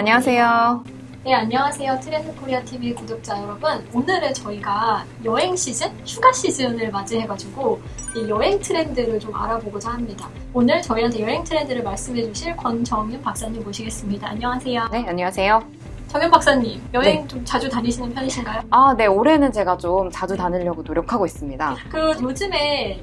안녕하세요. 네, 안녕하세요. 트렌드코리아TV 구독자 여러분. 오늘은 저희가 여행 시즌, 휴가 시즌을 맞이해가지고 이 여행 트렌드를 좀 알아보고자 합니다. 오늘 저희한테 여행 트렌드를 말씀해 주실 권정윤 박사님 모시겠습니다. 안녕하세요. 네, 안녕하세요. 정윤 박사님, 여행 네. 좀 자주 다니시는 편이신가요? 네, 올해는 제가 좀 자주 다니려고 노력하고 있습니다. 요즘에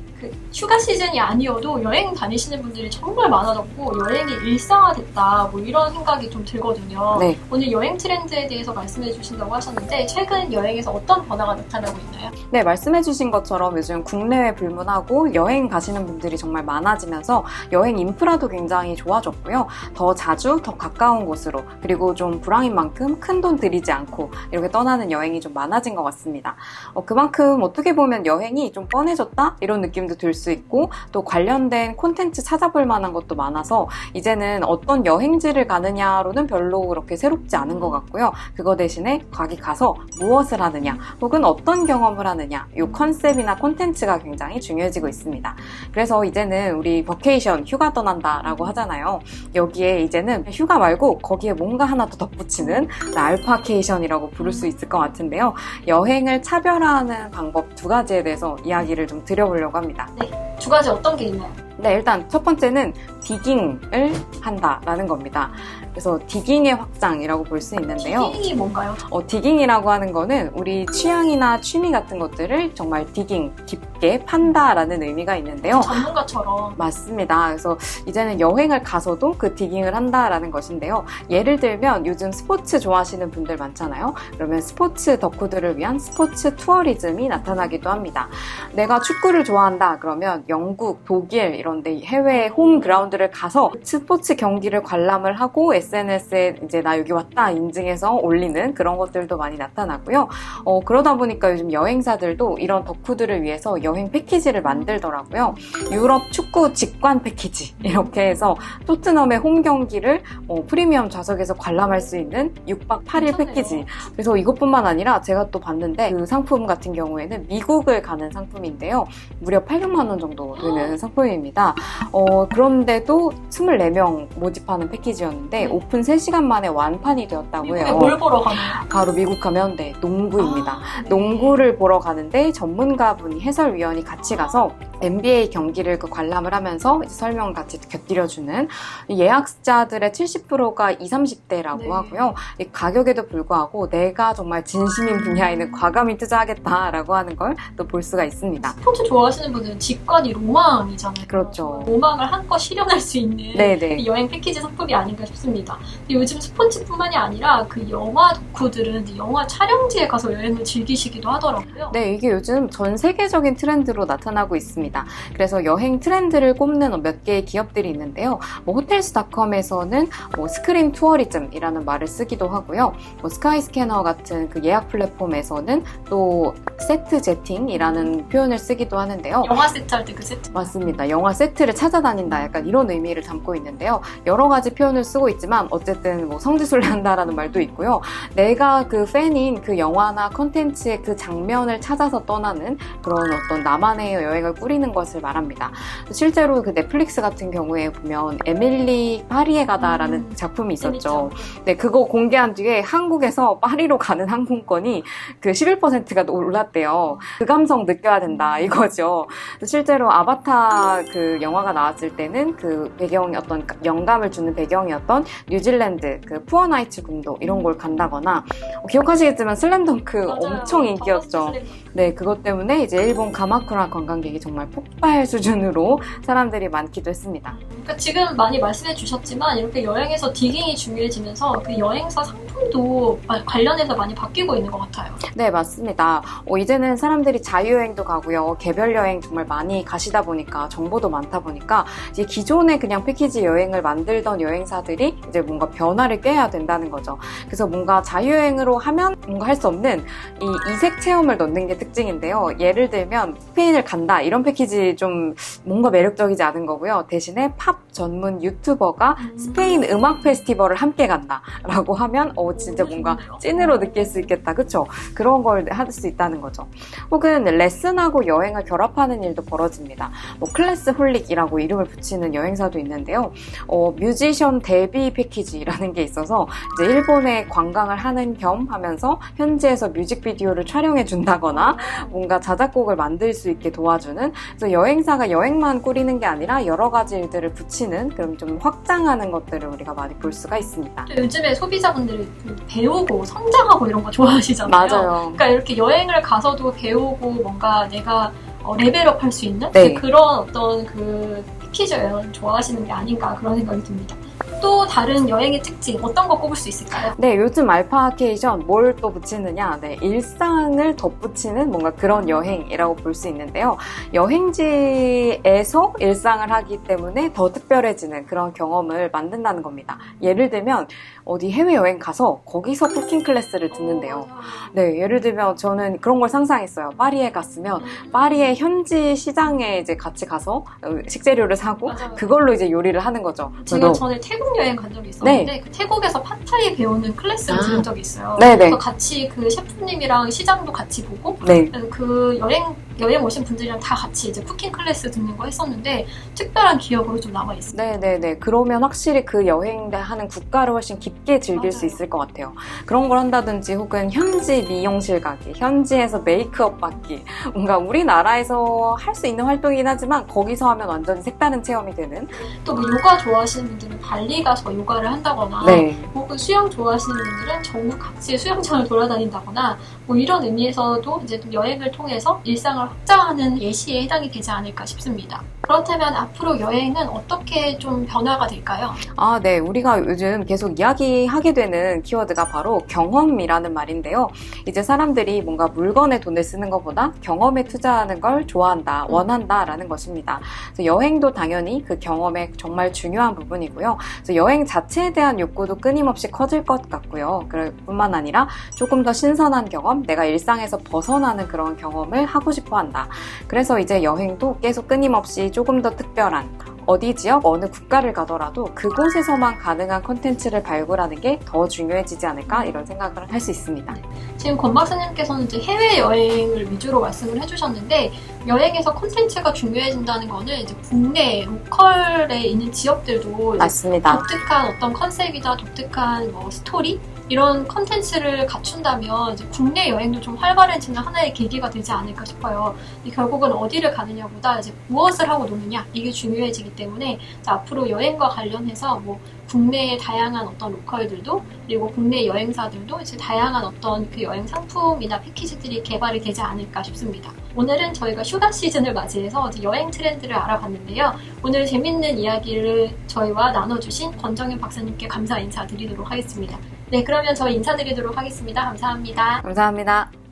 휴가 시즌이 아니어도 여행 다니시는 분들이 정말 많아졌고 여행이 일상화됐다 뭐 이런 생각이 좀 들거든요. 네. 오늘 여행 트렌드에 대해서 말씀해 주신다고 하셨는데 최근 여행에서 어떤 변화가 나타나고 있나요? 네, 말씀해주신 것처럼 요즘 국내외 불문하고 여행 가시는 분들이 정말 많아지면서 여행 인프라도 굉장히 좋아졌고요. 더 자주, 더 가까운 곳으로 그리고 좀 불황인 만큼 큰 돈 들이지 않고 이렇게 떠나는 여행이 좀 많아진 것 같습니다. 그만큼 어떻게 보면 여행이 좀 뻔해졌다? 이런 느낌도 들 수 있고 또 관련된 콘텐츠 찾아볼 만한 것도 많아서 이제는 어떤 여행지를 가느냐로는 별로 그렇게 새롭지 않은 것 같고요. 그거 대신에 거기 가서 무엇을 하느냐 혹은 어떤 경험을 하느냐 이 컨셉이나 콘텐츠가 굉장히 중요해지고 있습니다. 그래서 이제는 우리 버케이션 휴가 떠난다 라고 하잖아요. 여기에 이제는 휴가 말고 거기에 뭔가 하나 더 덧붙이는 알파케이션이라고 부를 수 있을 것 같은데요. 여행을 차별화하는 방법 두 가지에 대해서 이야기를 좀 드려보려고 합니다. 네, 두 가지 어떤 게 있나요? 네, 일단 첫 번째는 디깅을 한다라는 겁니다. 그래서 디깅의 확장이라고 볼 수 있는데요. 디깅이 뭔가요? 디깅이라고 하는 거는 우리 취향이나 취미 같은 것들을 정말 디깅, 깊게 판다라는 의미가 있는데요. 전문가처럼. 맞습니다. 그래서 이제는 여행을 가서도 그 디깅을 한다라는 것인데요. 예를 들면 요즘 스포츠 좋아하시는 분들 많잖아요. 그러면 스포츠 덕후들을 위한 스포츠 투어리즘이 나타나기도 합니다. 내가 축구를 좋아한다 그러면 영국, 독일 이런 데 해외 홈 그라운드를 가서 스포츠 경기를 관람을 하고 SNS에 이제 나 여기 왔다 인증해서 올리는 그런 것들도 많이 나타나고요. 그러다 보니까 요즘 여행사들도 이런 덕후들을 위해서 여행 패키지를 만들더라고요. 유럽 축구 직관 패키지 이렇게 해서 토트넘의 홈 경기를 프리미엄 좌석에서 관람할 수 있는 6박 8일 패키지. 그래서 이것뿐만 아니라 제가 또 봤는데 그 상품 같은 경우에는 미국을 가는 상품인데요. 무려 800만 원 정도 되는 상품입니다. 그런데도 24명 모집하는 패키지였는데 오픈 3시간 만에 완판이 되었다고 해요. 미국에 뭘 보러 가나요? 바로 미국 가면 네, 농구입니다. 농구를 보러 가는데 전문가분이 해설위원이 같이 가서 NBA 경기를 관람을 하면서 이제 설명 같이 곁들여주는 예약자들의 70%가 20, 30대라고 네. 하고요. 이 가격에도 불구하고 내가 정말 진심인 분야에는 과감히 투자하겠다라고 하는 걸 또 볼 수가 있습니다. 스포츠 좋아하시는 분들은 직관이 로망이잖아요. 그렇죠. 로망을 한껏 실현할 수 있는 네네. 여행 패키지 상품이 아닌가 싶습니다. 근데 요즘 스포츠뿐만이 아니라 그 영화 덕후들은 영화 촬영지에 가서 여행을 즐기시기도 하더라고요. 네, 이게 요즘 전 세계적인 트렌드로 나타나고 있습니다. 그래서 여행 트렌드를 꼽는 몇 개의 기업들이 있는데요. 호텔스닷컴에서는 스크린 투어리즘이라는 말을 쓰기도 하고요. 스카이스캐너 같은 그 예약 플랫폼에서는 또 세트 제팅이라는 표현을 쓰기도 하는데요. 영화 세트 할 때 그 세트. 맞습니다. 영화 세트를 찾아다닌다 약간 이런 의미를 담고 있는데요. 여러 가지 표현을 쓰고 있지만 어쨌든 성지순례한다라는 말도 있고요. 내가 그 팬인 그 영화나 컨텐츠의 그 장면을 찾아서 떠나는 그런 어떤 나만의 여행을 꾸리는 것을 말합니다. 실제로 그 넷플릭스 같은 경우에 보면 에밀리 파리에 가다라는 작품이 있었죠. 네, 그거 공개한 뒤에 한국에서 파리로 가는 항공권이 그 11%가 올랐대요. 그 감성 느껴야 된다 이거죠. 실제로 아바타 그 영화가 나왔을 때는 그 배경이 어떤 영감을 주는 배경이었던 뉴질랜드 그 푸어 나이츠 군도 이런 걸 간다거나 기억하시겠지만 슬램덩크 맞아요. 엄청 인기였죠. 네, 그것 때문에 이제 일본 가마쿠라 관광객이 정말 폭발 수준으로 사람들이 많기도 했습니다. 그러니까 지금 많이 말씀해 주셨지만 이렇게 여행에서 디깅이 중요해지면서 그 여행사 상품도 관련해서 많이 바뀌고 있는 것 같아요. 네, 맞습니다. 이제는 사람들이 자유여행도 가고요. 개별 여행 정말 많이 가시다 보니까 정보도 많다 보니까 이제 기존에 그냥 패키지 여행을 만들던 여행사들이 이제 뭔가 변화를 꾀해야 된다는 거죠. 그래서 뭔가 자유여행으로 하면 뭔가 할 수 없는 이 이색 체험을 넣는 게 특징인데요. 예를 들면 스페인을 간다 이런 패키지 좀 뭔가 매력적이지 않은 거고요. 대신에 팝 전문 유튜버가 스페인 음악 페스티벌을 함께 간다라고 하면 진짜 뭔가 찐으로 느낄 수 있겠다. 그쵸? 그런 걸 할 수 있다는 거죠. 혹은 레슨하고 여행을 결합하는 일도 벌어집니다. 뭐 클래스 홀릭이라고 이름을 붙이는 여행사도 있는데요. 뮤지션 데뷔 패키지라는 게 있어서 이제 일본에 관광을 하는 겸 하면서 현지에서 뮤직비디오를 촬영해 준다거나 뭔가 자작곡을 만들 수 있게 도와주는, 그래서 여행사가 여행만 꾸리는 게 아니라 여러 가지 일들을 붙이는, 그럼 좀 확장하는 것들을 우리가 많이 볼 수가 있습니다. 요즘에 소비자분들이 배우고 성장하고 이런 거 좋아하시잖아요. 맞아요. 그러니까 이렇게 여행을 가서도 배우고 뭔가 내가 레벨업 할 수 있는 네. 그런 어떤 그 패키지 여행을 좋아하시는 게 아닌가 그런 생각이 듭니다. 또 다른 여행의 특징 어떤 거 꼽을 수 있을까요? 네, 요즘 알파케이션 뭘 또 붙이느냐? 네, 일상을 덧붙이는 뭔가 그런 여행이라고 볼 수 있는데요. 여행지에서 일상을 하기 때문에 더 특별해지는 그런 경험을 만든다는 겁니다. 예를 들면 어디 해외여행 가서 거기서 쿠킹 클래스를 듣는데요. 네, 예를 들면 저는 그런 걸 상상했어요. 파리에 갔으면 파리의 현지 시장에 이제 같이 가서 식재료를 사고 맞아요. 그걸로 이제 요리를 하는 거죠. 제가 전에 태국 여행 간 적이 있었는데 네. 그 태국에서 팟타이 배우는 클래스를 들은 적이 있어요. 네네. 그래서 같이 그 셰프님이랑 시장도 같이 보고 네. 그래서 그 여행 오신 분들이랑 다 같이 이제 쿠킹 클래스 듣는 거 했었는데 특별한 기억으로 좀 남아 있어요. 네네네. 그러면 확실히 그 여행하는 국가를 훨씬 깊게 즐길 맞아요. 수 있을 것 같아요. 그런 걸 한다든지 혹은 현지 미용실 가기, 현지에서 메이크업 받기, 뭔가 우리나라에서 할 수 있는 활동이긴 하지만 거기서 하면 완전히 색다른 체험이 되는. 또 뭐 요가 좋아하시는 분들은 발리 가서 요가를 한다거나 네. 혹은 수영 좋아하시는 분들은 전국 각지의 수영장을 돌아다닌다거나 뭐 이런 의미에서도 이제 좀 여행을 통해서 일상을 확장하는 예시에 해당이 되지 않을까 싶습니다. 그렇다면 앞으로 여행은 어떻게 좀 변화가 될까요? 아, 네. 우리가 요즘 계속 이야기하게 되는 키워드가 바로 경험이라는 말인데요. 이제 사람들이 뭔가 물건에 돈을 쓰는 것보다 경험에 투자하는 걸 좋아한다, 원한다라는 것입니다. 그래서 여행도 당연히 그 경험의 정말 중요한 부분이고요. 그래서 여행 자체에 대한 욕구도 끊임없이 커질 것 같고요. 뿐만 아니라 조금 더 신선한 경험, 내가 일상에서 벗어나는 그런 경험을 하고 싶어 한다. 그래서 이제 여행도 계속 끊임없이 조금 더 특별한, 어디 지역, 어느 국가를 가더라도 그곳에서만 가능한 콘텐츠를 발굴하는 게 더 중요해지지 않을까, 이런 생각을 할 수 있습니다. 지금 권 박사님께서는 이제 해외여행을 위주로 말씀을 해주셨는데 여행에서 콘텐츠가 중요해진다는 거는 이제 국내 로컬에 있는 지역들도 맞습니다. 독특한 어떤 컨셉이다, 독특한 뭐 스토리 이런 컨텐츠를 갖춘다면 이제 국내 여행도 좀 활발해지는 하나의 계기가 되지 않을까 싶어요. 결국은 어디를 가느냐보다 이제 무엇을 하고 노느냐 이게 중요해지기 때문에 앞으로 여행과 관련해서 뭐 국내의 다양한 어떤 로컬들도 그리고 국내 여행사들도 이제 다양한 어떤 그 여행 상품이나 패키지들이 개발이 되지 않을까 싶습니다. 오늘은 저희가 휴가 시즌을 맞이해서 여행 트렌드를 알아봤는데요. 오늘 재밌는 이야기를 저희와 나눠주신 권정윤 박사님께 감사 인사드리도록 하겠습니다. 네, 그러면 저희 인사드리도록 하겠습니다. 감사합니다. 감사합니다.